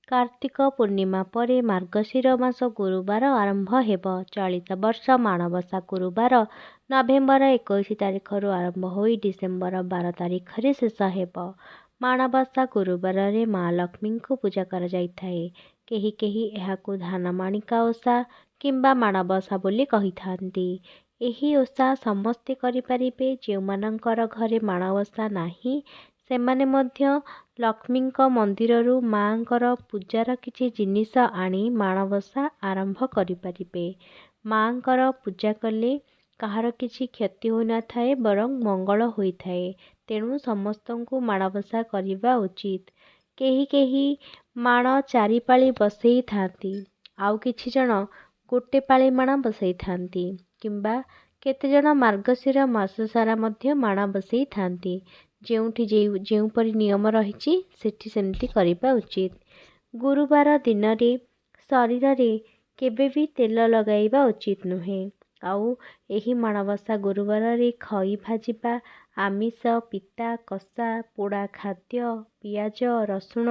कार्तिक पूर्णिमा परे मार्गशीर मास गुरुवार आरंभ हेब। चलित वर्ष माणबसा गुरुवार नवेम्बर 21 तारिखर आरंभ होई डिसेम्बर 12 तारिखरे शेष हेब। माणबसा गुरुवार रे माँ लक्ष्मी को पूजा कर जाइथाए। केही केही एहाकु धानमाणिका ओषा किंबा माणबसा बोली कहिथांती। एही ओषा समस्ते करिपारिबे। जेउमानंकर घरे माणबसा नाही सेमाने मध्य लक्ष्मीଙ୍କ मंदिररू माँकर पूजार किछि जिनिष आनी माणबसा आरंभ करिपारिबे। माँकर पूजा कले काहार किछि क्षति होई न थाए बरं मंगल होइथाए। तेणु समस्तंकु माणबसा करिबा उचित। केही केही माण चारि पाଳି बसेई थांती। आउ किछि जण गोटे पाଳି माण बसेई थांती किंबा केते जण मार्गशीर मास सारा मध्य माण बसेई थांती। जेउठी जेउपरि नियम रहिछि सेठी सेमति करिबा उचित। गुरुवार दिन रे शरीर रे केबे भी तेल लगाइबा उचित नुहे। आउ एही माणबसा गुरुवार रे खई भाजिबा, आमिष, पिता, कषा, पोड़ा खाद्य, पियाज, रसुण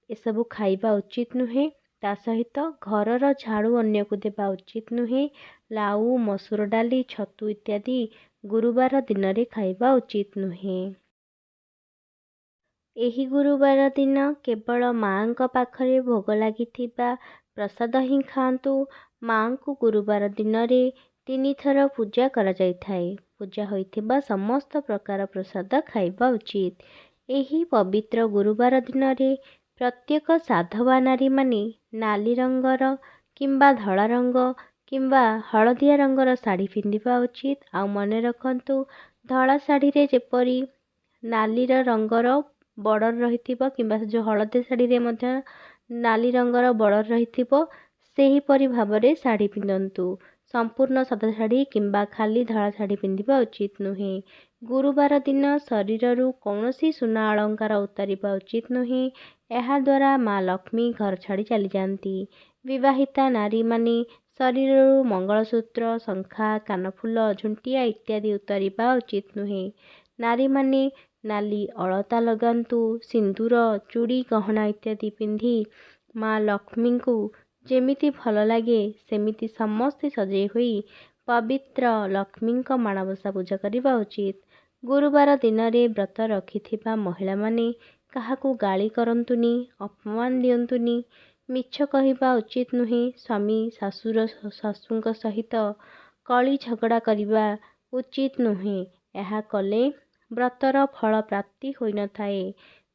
एसबु खाइबा उचित नुहे। ता सहित घरर झाड़ू अन्य को देबा उचित नुहे। लाउ, मसूर डाली, छतु इत्यादि गुरुवार दिन रे खाइबा उचित नुहे। एही गुरुवार दिन केवल माँଙ୍କ पाखरे भोग लागिथिबा प्रसाद ही खाआंतु। माँଙ୍କୁ गुरुवार दिन रे 3 थर पूजा करा जाइथाए। पूजा होइथिबा समस्त प्रकार प्रसाद खाइबा उचित। एही पवित्र गुरुवार दिन रे प्रत्येक साधवा नारी माने नाली रंगर किंबा धला रंग किंबा हलदिया रंगर साड़ी पिंधिबा उचित। आ मने रखंतु धला साड़ी रे जेपरी नालीर रंगर बॉर्डर रहिथिबो किंबा जो हलदिया साड़ी रे मध्य नाली रंगर बॉर्डर रहिथिबो सेही परि भाबरे साड़ी पिंधंतु। संपूर्ण सादा साड़ी किंबा खाली धला साड़ी पिंधिबा उचित नुहे। गुरुवार दिन शरीररू कौनसी सुना अलंकार उतारिबा उचित नुहे। एहा द्वारा माँ लक्ष्मी घर छाड़ी चली जाती। विवाहिता नारी माने शरीररू मंगलसूत्र, शंखा, कानफुल, झुंटिया इत्यादि उतारिबा उचित नुहे। नारी माने नाली अलता लगांतु। सिंदूर, चूड़ी, गहना इत्यादि पिंधि माँ लक्ष्मी को जेमिति भल लागे सेमिति समस्ते सजई होई पवित्र लक्ष्मीଙ୍କ माणबसा पूजा करिबा उचित। गुरुवार दिन रे व्रत रखिथिबा महिला माने काहाकू गाली करंतुनी, अपमान दियंतुनी, मिछ कहिबा उचित नुहे। स्वामी सासूଙ୍କ सहित कली झगड़ा करिबा उचित नुहे। एहा कले व्रतर फल प्राप्ति होई न थाए।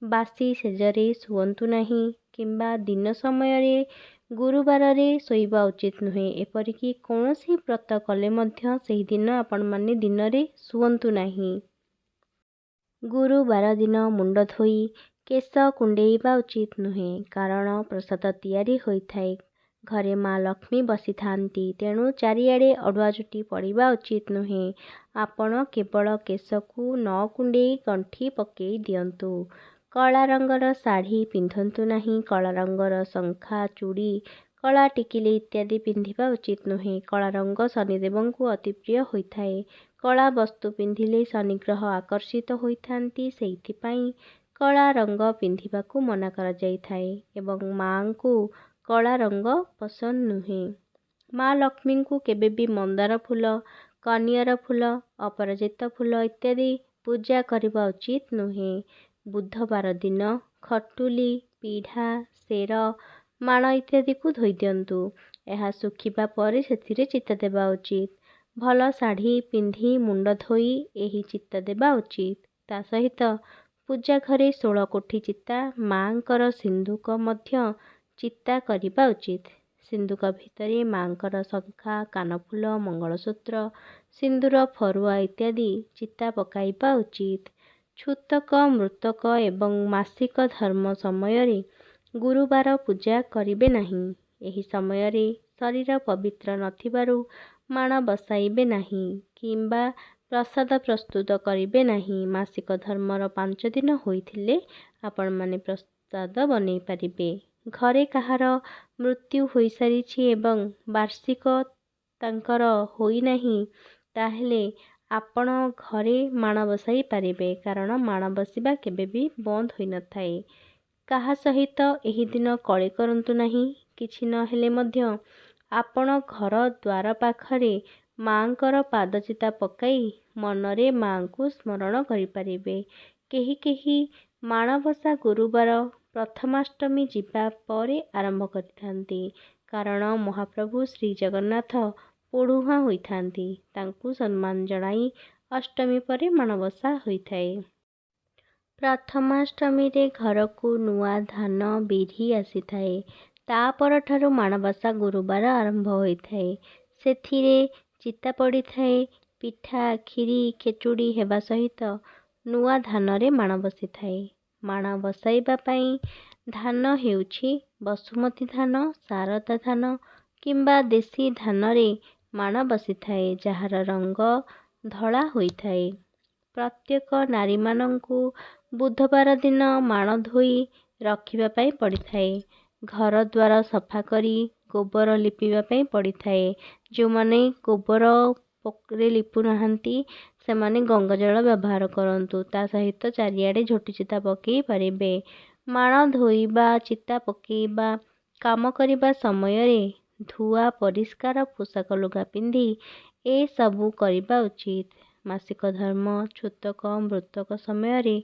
बासी सेजरे सुवंतु नाही किंबा दिन समय रे गुरुवार रे सोइबा उचित नुहे। एपरिकी कौनसी व्रत कले मध्य सेही दिन आपण माने दिन रे सुवंतु नाही। गुरुवार दिन मुंड धोई केश कुंडेइबा उचित नुहे। कारण प्रसाद तैयारी होइथाए। घरे माँ लक्ष्मी बसी थांती। तेणु चारिआडे अड़ुआ चुटी पड़िबा उचित नुहे। आपण केवल केशकू न कुंडेई गंठी पकेई दियंतु। कला रंगर साड़ी पिंधंतु नहीं। कला रंगर शंखा, चूड़ी, कला टिकिली इत्यादि पिंधिबा उचित नुहे। कला रंग शनिदेवंकु अति प्रिय होइथाए। कला वस्तु पिंधिले शनिग्रह आकर्षित होइथांती। सेहिथिपाई कला रंग पिंधिबाकू मना करा जाइथाए एवं माँଙ୍କୁ कला रंग पसंद नुहे। माँ लक्ष्मी को केबे भी मंदार फूल, कनियर फूल, अपराजिता फूल इत्यादि पूजा करबा उचित नुहे। बुधवार दिन खटुली, पीढ़ा, सेर, माण इत्यादि को धोई दियंतु। एहा सुखिबा परे सेथिरे चित्त देबा उचित। भल साड़ी पिंधि मुंड धोई एही चित्त देबा उचित। ता सहित पूजा घरे 16 कोठी चित्ता माँकर सिंधुक मध्य चित्ता करिबा उचित। सिंधुक भितरे माँकर शंखा, कानफुल, मंगलसूत्र, सिंदूर, फरुआ इत्यादि चित्ता पकाइबा उचित। छूतक, मृतक एवं मासिक धर्म समय रे गुरुवार पूजा करिबे नहीं। एही समय रे शरीर पवित्र नथिबारु माण बसाइबे नहीं किंबा प्रसाद प्रस्तुत करिबे नहीं। मासिक धर्मर 5 दिन होइथिले आपण माने प्रसाद बनै पारिबे। घरे काहार मृत्यु होई सारिछि एवं वार्षिक तांकर होई नहीं ताहेले आपण घरे माण बसाई पारिबे। कारण माण बसिबा केबे भी बंद होई न थाए। କାହା ସହିତ ଏହି ଦିନ କଳି କରନ୍ତୁ ନାହିଁ। କିଛି ନହେଲେ ମଧ୍ୟ ଆପଣ ଘର ଦ୍ୱାର ପାଖରେ ମାଙ୍କର ପାଦଚିତା ପକାଇ ମନରେ ମାଙ୍କୁ ସ୍ମରଣ କରିପାରିବେ। କେହି କେହି ମାଣବସା ଗୁରୁବାର ପ୍ରଥମାଷ୍ଟମୀ ଯିବା ପରେ ଆରମ୍ଭ କରିଥାନ୍ତି। କାରଣ ମହାପ୍ରଭୁ ଶ୍ରୀ ଜଗନ୍ନାଥ ପୋଢ଼ୁହାଁ ହୋଇଥାନ୍ତି। ତାଙ୍କୁ ସମ୍ମାନ ଜଣାଇ ଅଷ୍ଟମୀ ପରେ ମାଣବସା ହୋଇଥାଏ। ପ୍ରଥମାଷ୍ଟମୀରେ ଘରକୁ ନୂଆ ଧାନ ବିରି ଆସିଥାଏ। ତା ପରଠାରୁ ମାଣବସା ଗୁରୁବାର ଆରମ୍ଭ ହୋଇଥାଏ। ସେଥିରେ ଚିତା ପଡ଼ିଥାଏ। ପିଠା, କ୍ଷୀରି, ଖେଚୁଡ଼ି ହେବା ସହିତ ନୂଆ ଧାନରେ ମାଣ ବସିଥାଏ। ମାଣ ବସାଇବା ପାଇଁ ଧାନ ହେଉଛି ବସୁମତୀ ଧାନ, ଶାରଦା ଧାନ କିମ୍ବା ଦେଶୀ ଧାନରେ ମାଣ ବସିଥାଏ, ଯାହାର ରଙ୍ଗ ଧଳା ହୋଇଥାଏ। ପ୍ରତ୍ୟେକ ନାରୀମାନଙ୍କୁ ବୁଧବାର ଦିନ ମାଣ ଧୋଇ ରଖିବା ପାଇଁ ପଡ଼ିଥାଏ। ଘର ଦ୍ୱାର ସଫା କରି ଗୋବର ଲିପିବା ପାଇଁ ପଡ଼ିଥାଏ। ଯେଉଁମାନେ ଗୋବରରେ ଲିପୁ ନାହାନ୍ତି ସେମାନେ ଗଙ୍ଗାଜଳ ବ୍ୟବହାର କରନ୍ତୁ। ତା ସହିତ ଚାରିଆଡ଼େ ଝୋଟି ଚିତା ପକାଇ ପାରିବେ। ମାଣ ଧୋଇବା, ଚିତା ପକାଇବା କାମ କରିବା ସମୟରେ ଧୁଆ ପରିଷ୍କାର ପୋଷାକ ଲୁଗା ପିନ୍ଧି ଏସବୁ କରିବା ଉଚିତ। ମାସିକ ଧର୍ମ, ଛୁତକ, ମୃତକ ସମୟରେ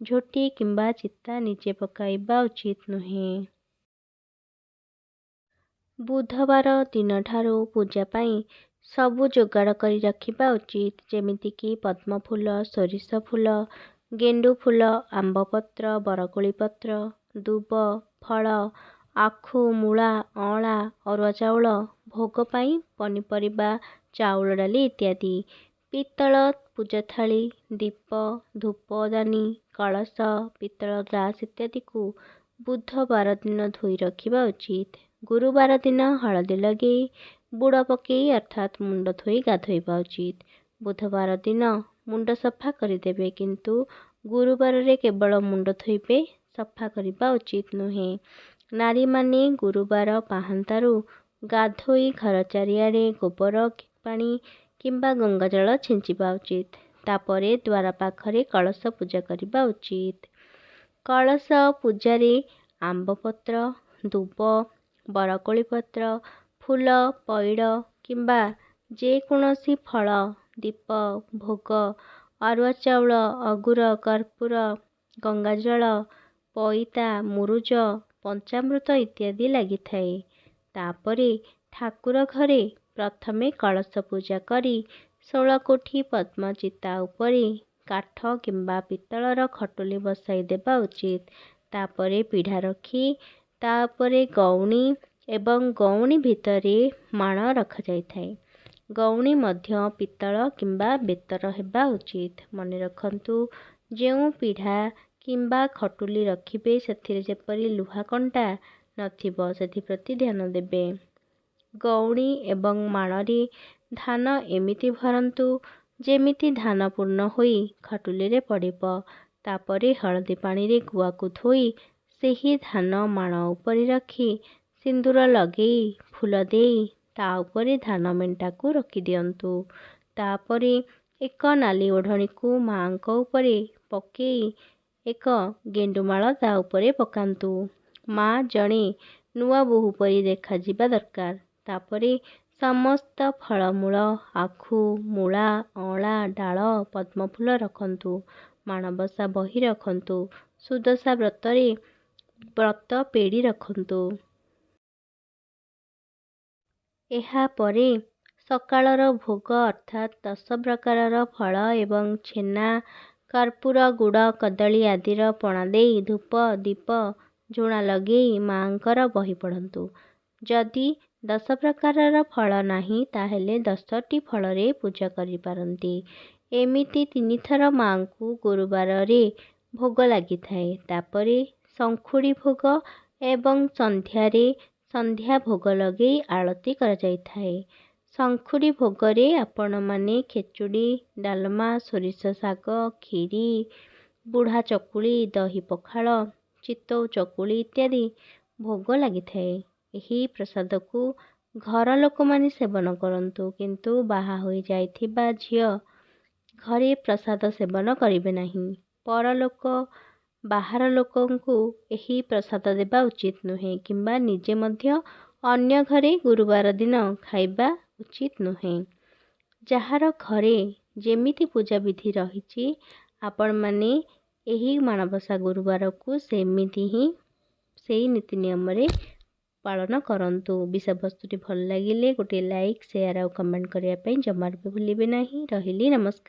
ଝୋଟି କିମ୍ବା ଚିତା ନିଜେ ପକାଇବା ଉଚିତ ନୁହେଁ। ବୁଧବାର ଦିନଠାରୁ ପୂଜା ପାଇଁ ସବୁ ଯୋଗାଡ଼ କରି ରଖିବା ଉଚିତ। ଯେମିତିକି ପଦ୍ମ ଫୁଲ, ସୋରିଷ ଫୁଲ, ଗେଣ୍ଡୁ ଫୁଲ, ଆମ୍ବ ପତ୍ର, ବରକୋଳି ପତ୍ର, ଦୁବ, ଫଳ, ଆଖୁ, ମୂଳା, ଅଁଳା, ଅରୁଆ ଚାଉଳ, ଭୋଗ ପାଇଁ ପନିପରିବା, ଚାଉଳ, ଡାଲି ଇତ୍ୟାଦି। ପିତ୍ତଳ ପୂଜା ଥାଳି, ଦୀପ, ଧୂପଦାନୀ, କଳସ, ପିତ୍ତଳ ଗ୍ଲାସ୍ ଇତ୍ୟାଦିକୁ ବୁଧବାର ଦିନ ଧୋଇ ରଖିବା ଉଚିତ। ଗୁରୁବାର ଦିନ ହଳଦୀ ଲଗେଇ ବୁଡ଼ ପକାଇ ଅର୍ଥାତ୍ ମୁଣ୍ଡ ଧୋଇ ଗାଧୋଇବା ଉଚିତ। ବୁଧବାର ଦିନ ମୁଣ୍ଡ ସଫା କରିଦେବେ, କିନ୍ତୁ ଗୁରୁବାରରେ କେବଳ ମୁଣ୍ଡ ଧୋଇବେ, ସଫା କରିବା ଉଚିତ ନୁହେଁ। ନାରୀମାନେ ଗୁରୁବାର ପାହାନ୍ତାରୁ ଗାଧୋଇ ଘର ଚାରିଆଡ଼େ ଗୋବର ପାଣି କିମ୍ବା ଗଙ୍ଗାଜଳ ଛିଞ୍ଚିବା ଉଚିତ। ତାପରେ ଦ୍ୱାର ପାଖରେ କଳସ ପୂଜା କରିବା ଉଚିତ। କଳସ ପୂଜାରେ ଆମ୍ବପତ୍ର, ଦୁବ, ବରକୋଳି ପତ୍ର, ଫୁଲ, ପଇଡ଼ କିମ୍ବା ଯେକୌଣସି ଫଳ, ଦୀପ, ଭୋଗ, ଅରୁଆ ଚାଉଳ, ଅଗୁର, କର୍ପୂର, ଗଙ୍ଗାଜଳ, ପଇତା, ମୁରୁଜ, ପଞ୍ଚାମୃତ ଇତ୍ୟାଦି ଲାଗିଥାଏ। ତାପରେ ଠାକୁର ଘରେ ପ୍ରଥମେ କଳସ ପୂଜା କରି 16 କୋଠି ପଦ୍ମ ଚିତା ଉପରେ କାଠ କିମ୍ବା ପିତ୍ତଳର ଖଟୁଲି ବସାଇ ଦେବା ଉଚିତ। ତାପରେ ପିଢ଼ା ରଖି ତା ଉପରେ ଗଉଣୀ ଏବଂ ଗଉଣୀ ଭିତରେ ମାଣ ରଖାଯାଇଥାଏ। ଗଉଣୀ ମଧ୍ୟ ପିତ୍ତଳ କିମ୍ବା ବେତର ହେବା ଉଚିତ। ମନେ ରଖନ୍ତୁ, ଯେଉଁ ପିଢ଼ା କିମ୍ବା ଖଟୁଲି ରଖିବେ ସେଥିରେ ଯେପରି ଲୁହା କଣ୍ଟା ନଥିବ ସେଥିପ୍ରତି ଧ୍ୟାନ ଦେବେ। ଗଉଣୀ ଏବଂ ମାଣରେ ଧାନ ଏମିତି ଭରନ୍ତୁ ଯେମିତି ଧାନ ପୂର୍ଣ୍ଣ ହୋଇ ଖଟୁଲିରେ ପଡ଼ିବ। ତାପରେ ହଳଦୀ ପାଣିରେ ଗୁଆକୁ ଧୋଇ ସେହି ଧାନ ମାଣ ଉପରେ ରଖି ସିନ୍ଦୁର ଲଗେଇ ଫୁଲ ଦେଇ ତା ଉପରେ ଧାନ ମେଣ୍ଟାକୁ ରଖିଦିଅନ୍ତୁ। ତାପରେ ଏକ ନାଲି ଓଢ଼ଣୀକୁ ମାଙ୍କ ଉପରେ ପକେଇ ଏକ ଗେଣ୍ଡୁମାଳ ତା ଉପରେ ପକାନ୍ତୁ। ମା ଜଣେ ନୂଆ ବୋହୂ ପରି ଦେଖାଯିବା ଦରକାର। ତାପରେ ସମସ୍ତ ଫଳମୂଳ, ଆଖୁ, ମୂଳା, ଅଁଳା, ଡାଳ, ପଦ୍ମଫୁଲ ରଖନ୍ତୁ। ମାଣବସା ବହି ରଖନ୍ତୁ। ସୁଦଶା ବ୍ରତରେ ବ୍ରତ ପେଡ଼ି ରଖନ୍ତୁ। ଏହାପରେ ସକାଳର ଭୋଗ ଅର୍ଥାତ୍ 10 ପ୍ରକାରର ଫଳ ଏବଂ ଛେନା, କର୍ପୂର, ଗୁଡ଼, କଦଳୀ ଆଦିର ପଣା ଦେଇ ଧୂପ, ଦୀପ, ଝୁଣା ଲଗେଇ ମାଙ୍କର ବହି ପଢ଼ନ୍ତୁ। ଯଦି 10 ପ୍ରକାରର ଫଳ ନାହିଁ ତାହେଲେ 10ଟି ଫଳରେ ପୂଜା କରିପାରନ୍ତି। ଏମିତି 3 ଥର ମାଙ୍କୁ ଗୁରୁବାରରେ ଭୋଗ ଲାଗିଥାଏ। ତାପରେ ଶଙ୍ଖୁଡ଼ି ଭୋଗ ଏବଂ ସନ୍ଧ୍ୟାରେ ସନ୍ଧ୍ୟା ଭୋଗ ଲଗେଇ ଆଳତି କରାଯାଇଥାଏ। ଶଙ୍ଖୁଡ଼ି ଭୋଗରେ ଆପଣମାନେ ଖେଚୁଡ଼ି, ଡାଲମା, ସୋରିଷ ଶାଗ, କ୍ଷୀରି, ବୁଢ଼ା ଚକୁଳି, ଦହି ପଖାଳ, ଚିତଉ ଚକୁଳି ଇତ୍ୟାଦି ଭୋଗ ଲାଗିଥାଏ। ଏହି ପ୍ରସାଦକୁ ଘର ଲୋକମାନେ ସେବନ କରନ୍ତୁ, କିନ୍ତୁ ବାହା ହୋଇଯାଇଥିବା ଝିଅ ଘରେ ପ୍ରସାଦ ସେବନ କରିବେ ନାହିଁ। ପରଲୋକ ବାହାର ଲୋକଙ୍କୁ ଏହି ପ୍ରସାଦ ଦେବା ଉଚିତ ନୁହେଁ କିମ୍ବା ନିଜେ ମଧ୍ୟ ଅନ୍ୟ ଘରେ ଗୁରୁବାର ଦିନ ଖାଇବା ଉଚିତ ନୁହେଁ। ଯାହାର ଘରେ ଯେମିତି ପୂଜାବିଧି ରହିଛି ଆପଣମାନେ ଏହି ମାଣବସା ଗୁରୁବାରକୁ ସେମିତି ହିଁ ସେଇ ନୀତି ନିୟମରେ ପାଳନ କରନ୍ତୁ। ବିଷୟବସ୍ତୁଟି ଭଲ ଲାଗିଲେ ଗୋଟିଏ ଲାଇକ୍, ସେୟାର ଆଉ କମେଣ୍ଟ କରିବା ପାଇଁ ଜମାରୁ ବି ଭୁଲିବେ ନାହିଁ। ରହିଲି, ନମସ୍କାର।